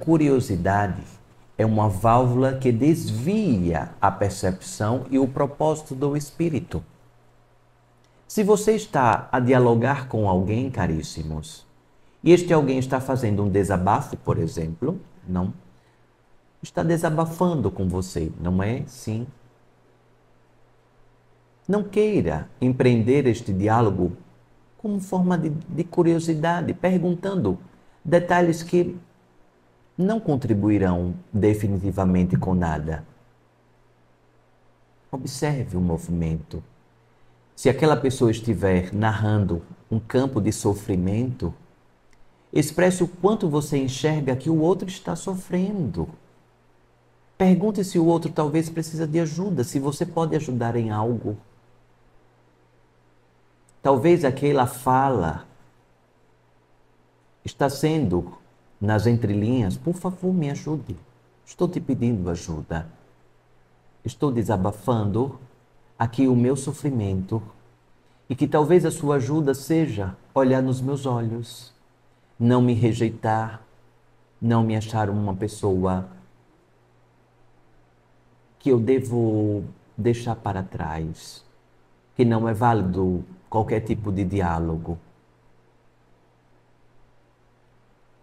Curiosidade é uma válvula que desvia a percepção e o propósito do espírito. Se você está a dialogar com alguém, caríssimos, e este alguém está fazendo um desabafo, por exemplo, não? Está desabafando com você, não é? Sim. Não queira empreender este diálogo como forma de curiosidade, perguntando detalhes que não contribuirão definitivamente com nada. Observe o movimento. Se aquela pessoa estiver narrando um campo de sofrimento, expresse o quanto você enxerga que o outro está sofrendo. Pergunte se o outro talvez precisa de ajuda, se você pode ajudar em algo. Talvez aquela fala está sendo nas entrelinhas, por favor, me ajude. Estou te pedindo ajuda. Estou desabafando aqui o meu sofrimento e que talvez a sua ajuda seja olhar nos meus olhos, não me rejeitar, não me achar uma pessoa que eu devo deixar para trás, que não é válido qualquer tipo de diálogo.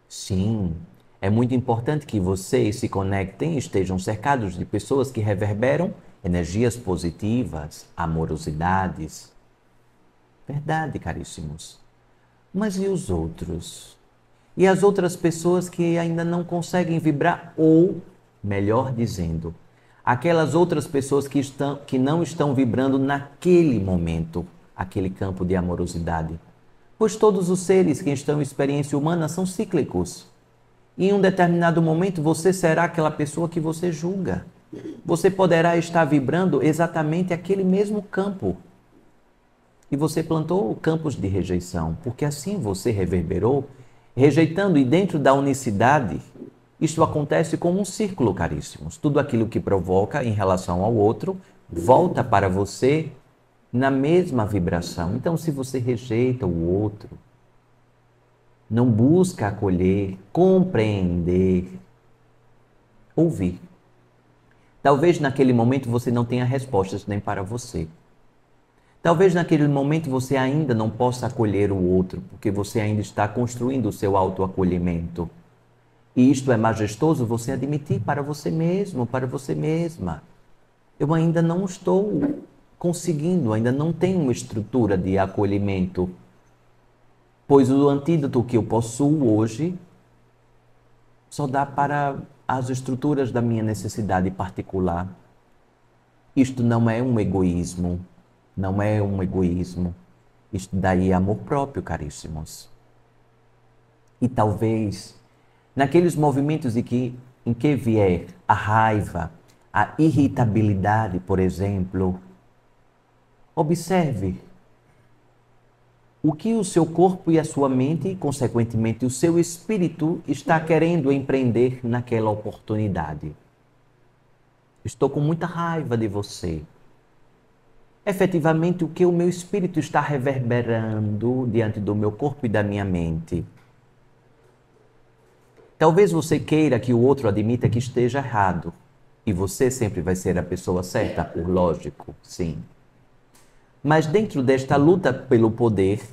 Sim, é muito importante que vocês se conectem e estejam cercados de pessoas que reverberam energias positivas, amorosidades. Verdade, caríssimos. Mas e os outros? E as outras pessoas que ainda não conseguem vibrar ou, melhor dizendo, aquelas outras pessoas que não estão vibrando naquele momento, aquele campo de amorosidade? Pois todos os seres que estão em experiência humana são cíclicos. E em um determinado momento você será aquela pessoa que você julga. Você poderá estar vibrando exatamente aquele mesmo campo. E você plantou campos de rejeição, porque assim você reverberou, rejeitando, e dentro da unicidade, isto acontece como um círculo, caríssimos. Tudo aquilo que provoca em relação ao outro volta para você na mesma vibração. Então, se você rejeita o outro, não busca acolher, compreender, ouvir. Talvez naquele momento você não tenha respostas nem para você. Talvez naquele momento você ainda não possa acolher o outro, porque você ainda está construindo o seu autoacolhimento. E isto é majestoso você admitir para você mesmo, para você mesma. Eu ainda não estou conseguindo, ainda não tenho uma estrutura de acolhimento, pois o antídoto que eu possuo hoje só dá para as estruturas da minha necessidade particular. Isto não é um egoísmo, não é um egoísmo. Isto daí é amor próprio, caríssimos. E talvez, naqueles movimentos em que vier a raiva, a irritabilidade, por exemplo, observe o que o seu corpo e a sua mente, e consequentemente o seu espírito, está querendo empreender naquela oportunidade. Estou com muita raiva de você. Efetivamente, o que o meu espírito está reverberando diante do meu corpo e da minha mente? Talvez você queira que o outro admita que esteja errado. E você sempre vai ser a pessoa certa, por lógico, sim. Mas dentro desta luta pelo poder,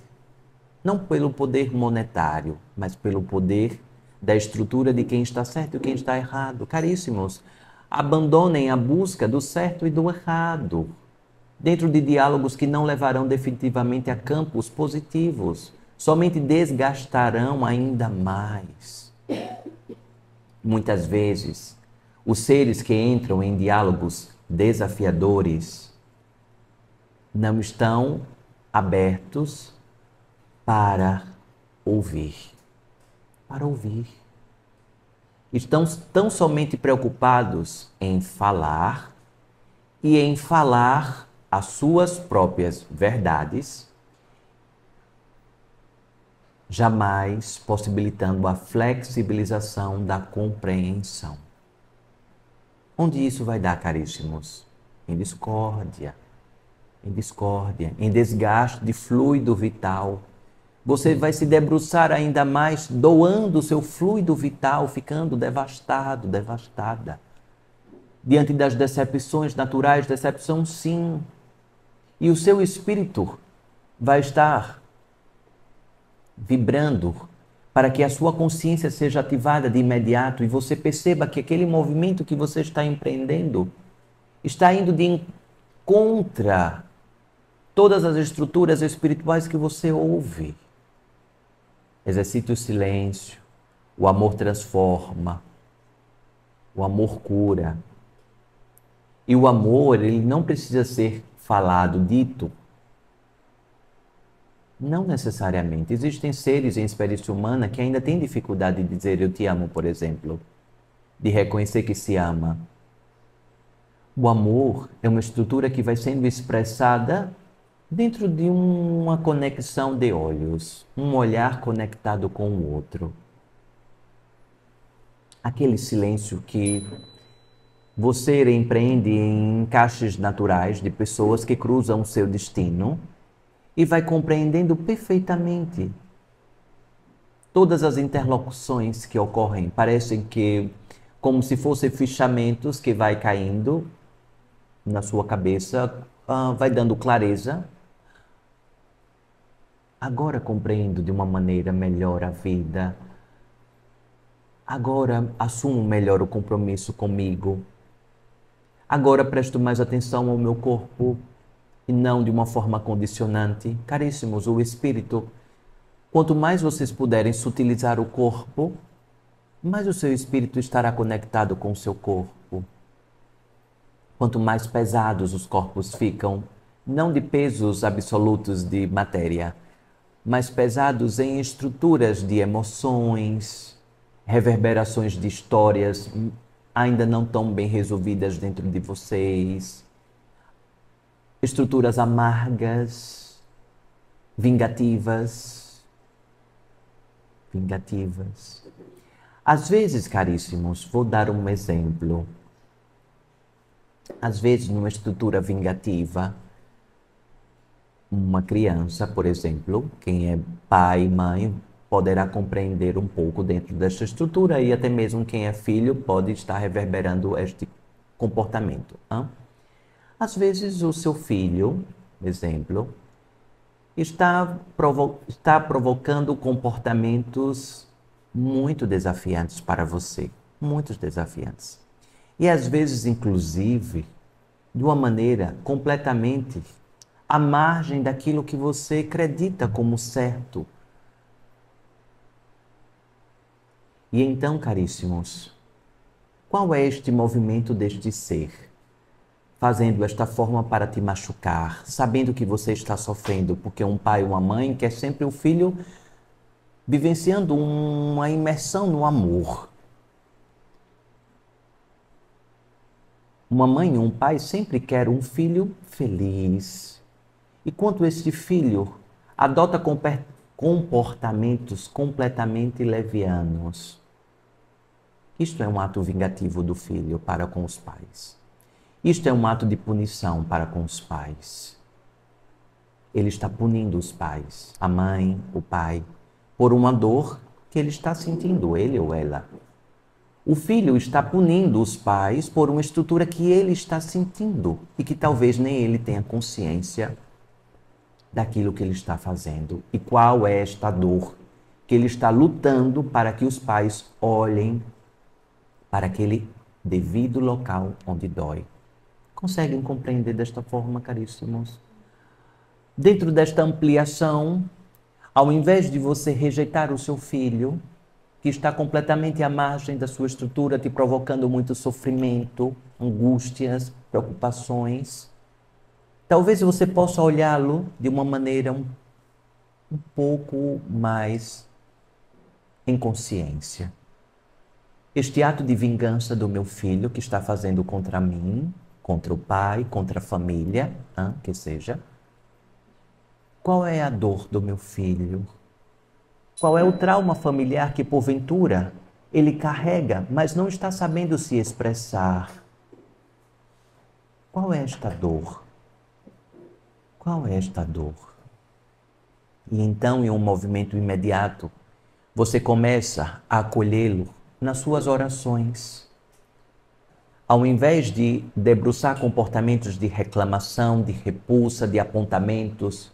não pelo poder monetário, mas pelo poder da estrutura de quem está certo e quem está errado. Caríssimos, abandonem a busca do certo e do errado, dentro de diálogos que não levarão definitivamente a campos positivos, somente desgastarão ainda mais. Muitas vezes, os seres que entram em diálogos desafiadores não estão abertos para ouvir. Para ouvir. Estão tão somente preocupados em falar e em falar as suas próprias verdades, jamais possibilitando a flexibilização da compreensão. Onde isso vai dar, caríssimos? Em discórdia, em desgaste de fluido vital, Você vai se debruçar ainda mais, doando o seu fluido vital, ficando devastado, devastada. Diante das decepções naturais, decepção sim. E o seu espírito vai estar vibrando para que a sua consciência seja ativada de imediato e você perceba que aquele movimento que você está empreendendo está indo de contra todas as estruturas espirituais que você ouve. Exercite o silêncio, o amor transforma, o amor cura. E o amor, ele não precisa ser falado, dito. Não necessariamente. Existem seres em experiência humana que ainda têm dificuldade de dizer eu te amo, por exemplo. De reconhecer que se ama. O amor é uma estrutura que vai sendo expressada dentro de uma conexão de olhos. Um olhar conectado com o outro. Aquele silêncio que você empreende em encaixes naturais de pessoas que cruzam o seu destino e vai compreendendo perfeitamente todas as interlocuções que ocorrem. Parecem que, como se fossem fichamentos que vai caindo na sua cabeça, vai dando clareza. Agora compreendo de uma maneira melhor a vida. Agora assumo melhor o compromisso comigo. Agora presto mais atenção ao meu corpo e não de uma forma condicionante. Caríssimos, o espírito, quanto mais vocês puderem sutilizar o corpo, mais o seu espírito estará conectado com o seu corpo. Quanto mais pesados os corpos ficam, não de pesos absolutos de matéria, mas pesados em estruturas de emoções, reverberações de histórias ainda não tão bem resolvidas dentro de vocês, estruturas amargas, vingativas. Às vezes, caríssimos, vou dar um exemplo. Às vezes, numa estrutura vingativa, uma criança, por exemplo, quem é pai e mãe, poderá compreender um pouco dentro desta estrutura e até mesmo quem é filho pode estar reverberando este comportamento. Às vezes o seu filho, exemplo, está provocando comportamentos muito desafiantes para você, muito desafiantes. E às vezes, inclusive, de uma maneira completamente à margem daquilo que você acredita como certo. E então, caríssimos, qual é este movimento deste ser? Fazendo esta forma para te machucar, sabendo que você está sofrendo, porque um pai ou uma mãe quer sempre o filho vivenciando uma imersão no amor. Uma mãe ou um pai sempre quer um filho feliz. E quando este filho adota comportamentos completamente levianos, isto é um ato vingativo do filho para com os pais. Isto é um ato de punição para com os pais. Ele está punindo os pais, a mãe, o pai, por uma dor que ele está sentindo, ele ou ela. O filho está punindo os pais por uma estrutura que ele está sentindo e que talvez nem ele tenha consciência daquilo que ele está fazendo. E qual é esta dor que ele está lutando para que os pais olhem para aquele devido local onde dói. Conseguem compreender desta forma, caríssimos? Dentro desta ampliação, ao invés de você rejeitar o seu filho, que está completamente à margem da sua estrutura, te provocando muito sofrimento, angústias, preocupações, talvez você possa olhá-lo de uma maneira um pouco mais em consciência. Este ato de vingança do meu filho que está fazendo contra mim, contra o pai, contra a família, que seja. Qual é a dor do meu filho? Qual é o trauma familiar que, porventura, ele carrega, mas não está sabendo se expressar? Qual é esta dor? Qual é esta dor? E então, em um movimento imediato, você começa a acolhê-lo nas suas orações. Ao invés de debruçar comportamentos de reclamação, de repulsa, de apontamentos,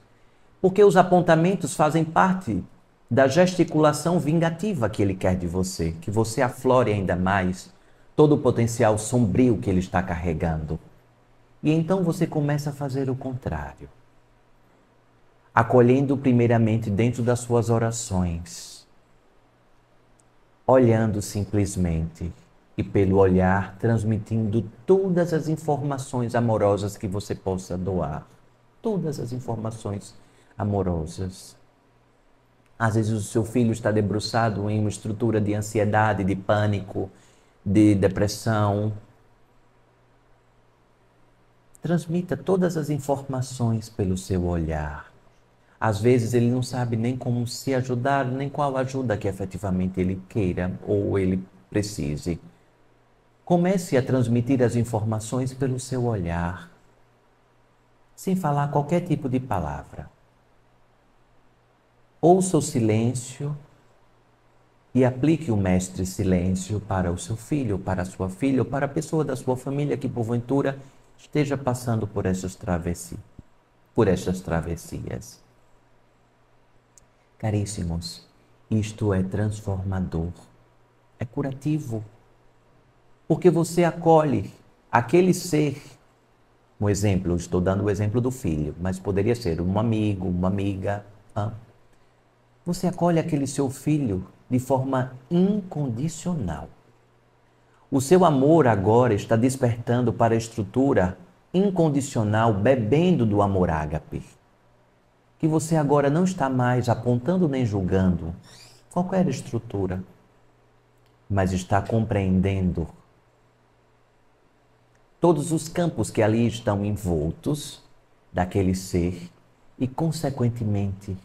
porque os apontamentos fazem parte da gesticulação vingativa que ele quer de você, que você aflore ainda mais todo o potencial sombrio que ele está carregando. E então você começa a fazer o contrário, acolhendo primeiramente dentro das suas orações, olhando simplesmente e pelo olhar transmitindo todas as informações amorosas que você possa doar, todas as informações amorosas. Às vezes o seu filho está debruçado em uma estrutura de ansiedade, de pânico, de depressão. Transmita todas as informações pelo seu olhar. Às vezes ele não sabe nem como se ajudar, nem qual ajuda que efetivamente ele queira ou ele precise. Comece a transmitir as informações pelo seu olhar, sem falar qualquer tipo de palavra. Ouça o silêncio e aplique o mestre silêncio para o seu filho, para a sua filha ou para a pessoa da sua família que porventura esteja passando por essas travessias. Caríssimos, isto é transformador, é curativo, porque você acolhe aquele ser. Um exemplo, estou dando o exemplo do filho, mas poderia ser um amigo, uma amiga. Você acolhe aquele seu filho de forma incondicional. O seu amor agora está despertando para a estrutura incondicional, bebendo do amor ágape. Que você agora não está mais apontando nem julgando qualquer estrutura, mas está compreendendo todos os campos que ali estão envoltos daquele ser e, consequentemente,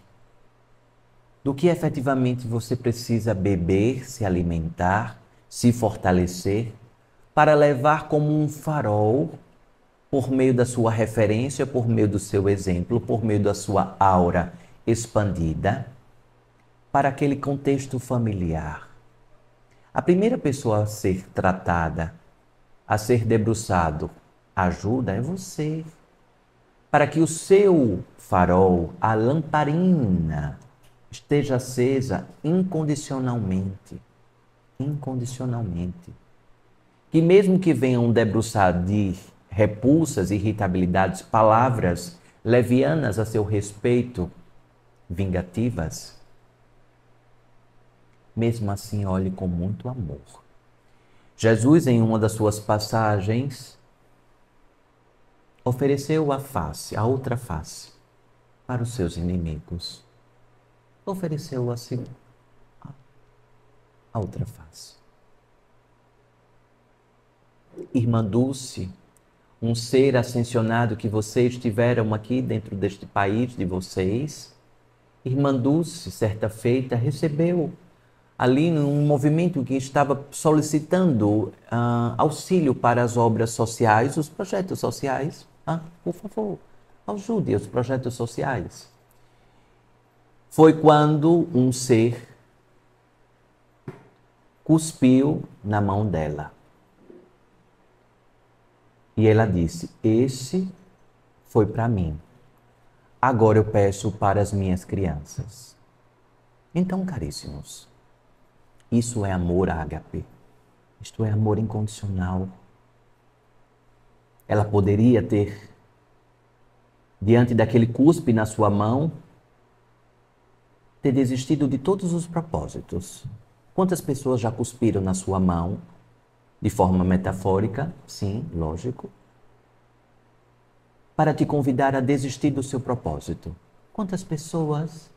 do que efetivamente você precisa beber, se alimentar, se fortalecer, para levar como um farol, por meio da sua referência, por meio do seu exemplo, por meio da sua aura expandida, para aquele contexto familiar. A primeira pessoa a ser tratada, a ser debruçado, ajuda é você, para que o seu farol, a lamparina, esteja acesa incondicionalmente. Incondicionalmente. Que mesmo que venha um debruçar de repulsas, irritabilidades, palavras levianas a seu respeito, vingativas, mesmo assim olhe com muito amor. Jesus, em uma das suas passagens, ofereceu a face, a outra face, para os seus inimigos. Ofereceu assim a outra face. Irmã Dulce, um ser ascensionado que vocês tiveram aqui dentro deste país de vocês, Irmã Dulce, certa feita, recebeu ali num movimento que estava solicitando auxílio para as obras sociais, os projetos sociais. Por favor, ajude os projetos sociais. Foi quando um ser cuspiu na mão dela. E ela disse: esse foi para mim. Agora eu peço para as minhas crianças. Então, caríssimos, isso é amor ágape. Isto é amor incondicional. Ela poderia ter, diante daquele cuspe na sua mão, ter desistido de todos os propósitos. Quantas pessoas já cuspiram na sua mão, de forma metafórica? Sim, lógico. Para te convidar a desistir do seu propósito. Quantas pessoas?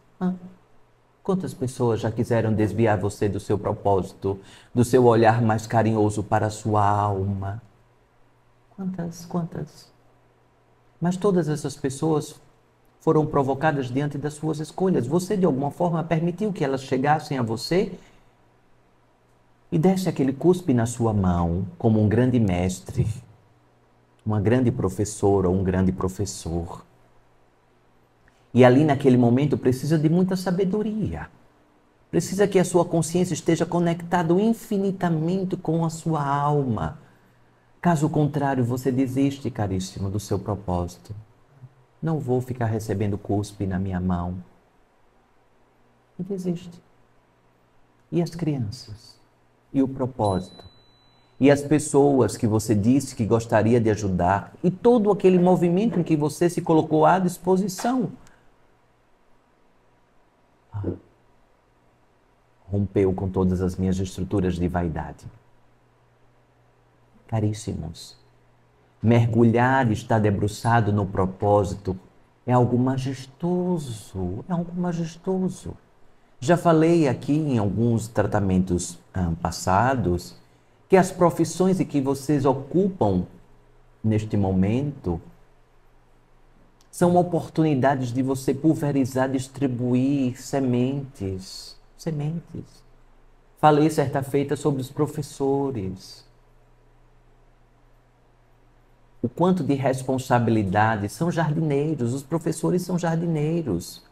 Quantas pessoas já quiseram desviar você do seu propósito, do seu olhar mais carinhoso para a sua alma? Quantas? Mas todas essas pessoas foram provocadas diante das suas escolhas. Você, de alguma forma, permitiu que elas chegassem a você e desse aquele cuspe na sua mão como um grande mestre, uma grande professora ou um grande professor. E ali naquele momento precisa de muita sabedoria. Precisa que a sua consciência esteja conectada infinitamente com a sua alma. Caso contrário, você desiste, caríssimo, do seu propósito. Não vou ficar recebendo cuspe na minha mão. E desiste. E as crianças? E o propósito? E as pessoas que você disse que gostaria de ajudar? E todo aquele movimento em que você se colocou à disposição? Rompeu com todas as minhas estruturas de vaidade. Caríssimos, mergulhar e estar debruçado no propósito é algo majestoso, é algo majestoso. Já falei aqui em alguns tratamentos passados que as profissões em que vocês ocupam neste momento são oportunidades de você pulverizar, distribuir sementes. Sementes. Falei certa feita sobre os professores. O quanto de responsabilidade, são jardineiros, os professores são jardineiros.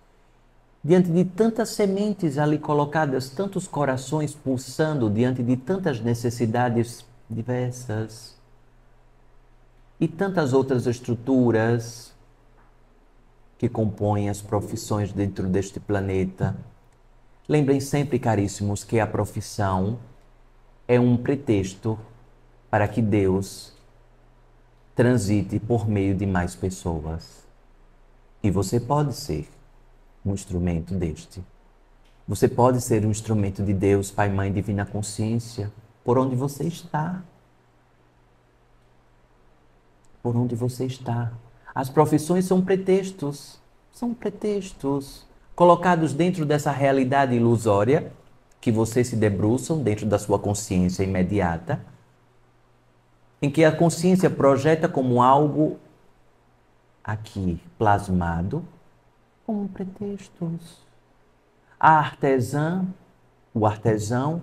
Diante de tantas sementes ali colocadas, tantos corações pulsando, diante de tantas necessidades diversas e tantas outras estruturas que compõem as profissões dentro deste planeta. Lembrem sempre, caríssimos, que a profissão é um pretexto para que Deus transite por meio de mais pessoas. E você pode ser um instrumento deste. Você pode ser um instrumento de Deus, Pai, Mãe, Divina Consciência, por onde você está. Por onde você está. As profissões são pretextos colocados dentro dessa realidade ilusória que vocês se debruçam dentro da sua consciência imediata, em que a consciência projeta como algo aqui plasmado, como pretextos. A artesã, o artesão,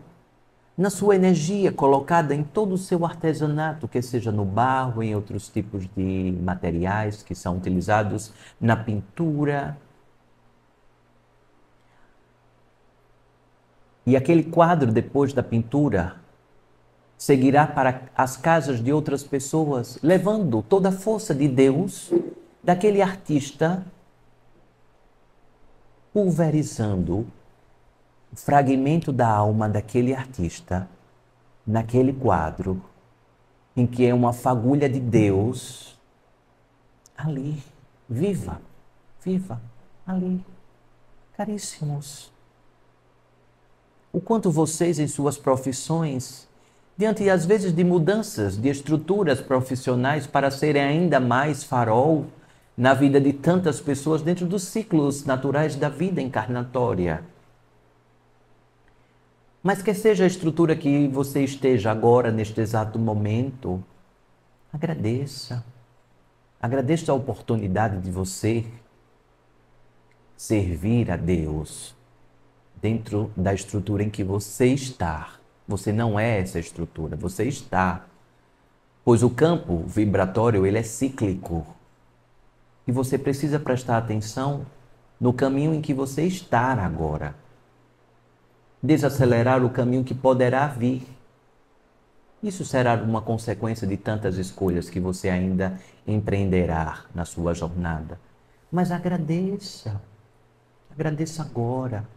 na sua energia colocada em todo o seu artesanato, que seja no barro, em outros tipos de materiais que são utilizados na pintura. E aquele quadro, depois da pintura, seguirá para as casas de outras pessoas, levando toda a força de Deus daquele artista, pulverizando o fragmento da alma daquele artista naquele quadro, em que é uma fagulha de Deus ali, viva, ali. Caríssimos, o quanto vocês em suas profissões, diante às vezes de mudanças de estruturas profissionais para serem ainda mais farol na vida de tantas pessoas dentro dos ciclos naturais da vida encarnatória. Mas que seja a estrutura que você esteja agora, neste exato momento, agradeça. Agradeça a oportunidade de você servir a Deus dentro da estrutura em que você está. Você não é essa estrutura, você está. Pois o campo vibratório, ele é cíclico. E você precisa prestar atenção no caminho em que você está agora. Desacelerar o caminho que poderá vir. Isso será uma consequência de tantas escolhas que você ainda empreenderá na sua jornada. Mas agradeça. Agradeça agora.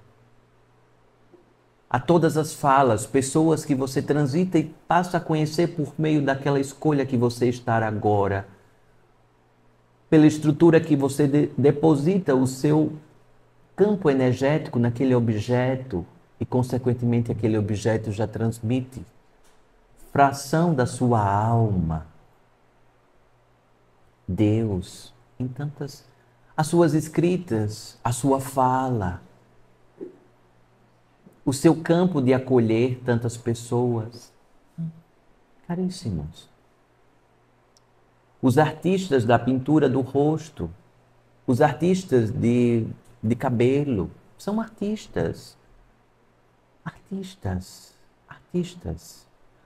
A todas as falas, pessoas que você transita e passa a conhecer por meio daquela escolha que você está agora. Pela estrutura que você deposita o seu campo energético naquele objeto e, consequentemente, aquele objeto já transmite fração da sua alma. Deus, em tantas... As suas escritas, a sua fala, o seu campo de acolher tantas pessoas. Caríssimos. Os artistas da pintura do rosto, os artistas de cabelo, são artistas. Artistas.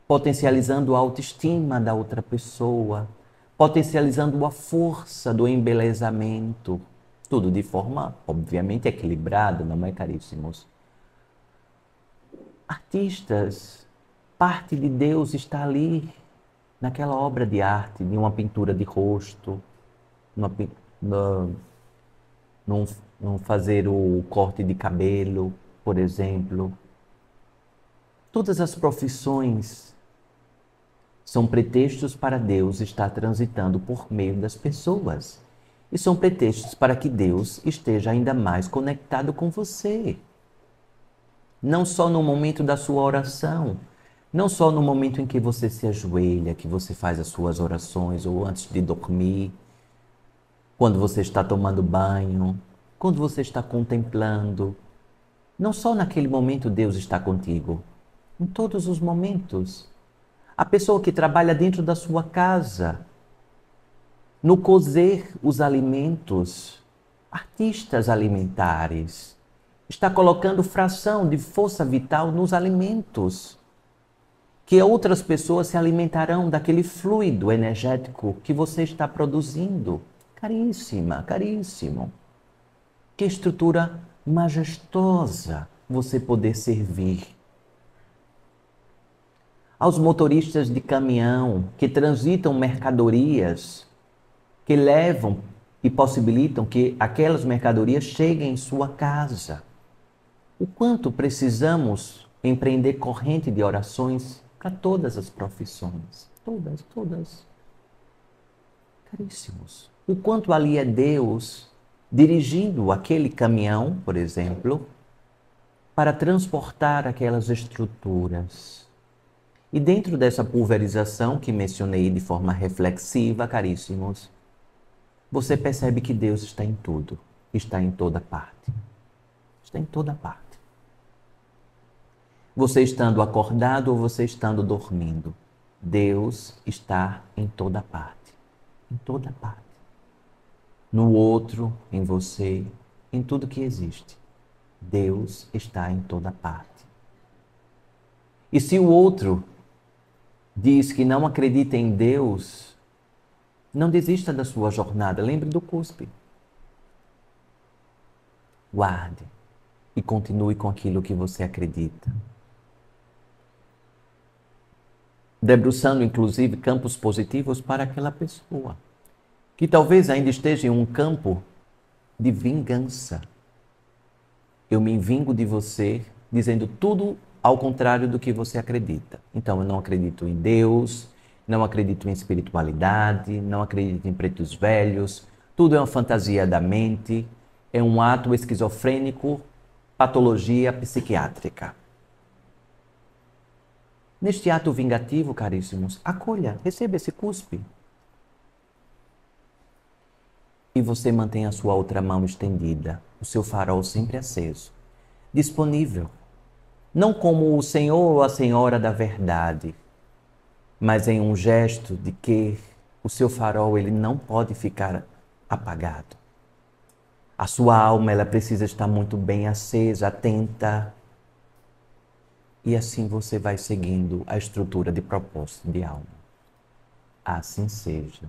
Potencializando a autoestima da outra pessoa, potencializando a força do embelezamento, Tudo de forma, obviamente, equilibrada, não é, caríssimos? Artistas, parte de Deus está ali, naquela obra de arte, de uma pintura de rosto, numa, no, num, num fazer o corte de cabelo, por exemplo. Todas as profissões são pretextos para Deus estar transitando por meio das pessoas. E são pretextos para que Deus esteja ainda mais conectado com você. Não só no momento da sua oração, não só no momento em que você se ajoelha, que você faz as suas orações, ou antes de dormir, quando você está tomando banho, quando você está contemplando. Não só naquele momento Deus está contigo, em todos os momentos. A pessoa que trabalha dentro da sua casa, no cozer os alimentos, artistas alimentares, está colocando fração de força vital nos alimentos, que outras pessoas se alimentarão daquele fluido energético que você está produzindo. Caríssima, caríssimo. Que estrutura majestosa você poder servir. Aos motoristas de caminhão que transitam mercadorias, que levam e possibilitam que aquelas mercadorias cheguem em sua casa. O quanto precisamos empreender corrente de orações para todas as profissões. Todas, todas. Caríssimos. O quanto ali é Deus dirigindo aquele caminhão, por exemplo, para transportar aquelas estruturas. E dentro dessa pulverização que mencionei de forma reflexiva, caríssimos, você percebe que Deus está em tudo, está em toda parte. Está em toda parte. Você estando acordado ou você estando dormindo, Deus está em toda parte. Em toda parte. No outro, em você, em tudo que existe. Deus está em toda parte. E se o outro diz que não acredita em Deus, não desista da sua jornada. Lembre do cuspe. Guarde e continue com aquilo que você acredita. Debruçando, inclusive, campos positivos para aquela pessoa, que talvez ainda esteja em um campo de vingança. Eu me vingo de você, dizendo tudo ao contrário do que você acredita. Então, eu não acredito em Deus, não acredito em espiritualidade, não acredito em pretos velhos, tudo é uma fantasia da mente, é um ato esquizofrênico, patologia psiquiátrica. Neste ato vingativo, caríssimos, acolha, receba esse cuspe. E você mantém a sua outra mão estendida, o seu farol sempre aceso, disponível, não como o Senhor ou a Senhora da verdade, mas em um gesto de que o seu farol ele não pode ficar apagado. A sua alma ela precisa estar muito bem acesa, atenta. E assim você vai seguindo a estrutura de propósito de alma. Assim seja.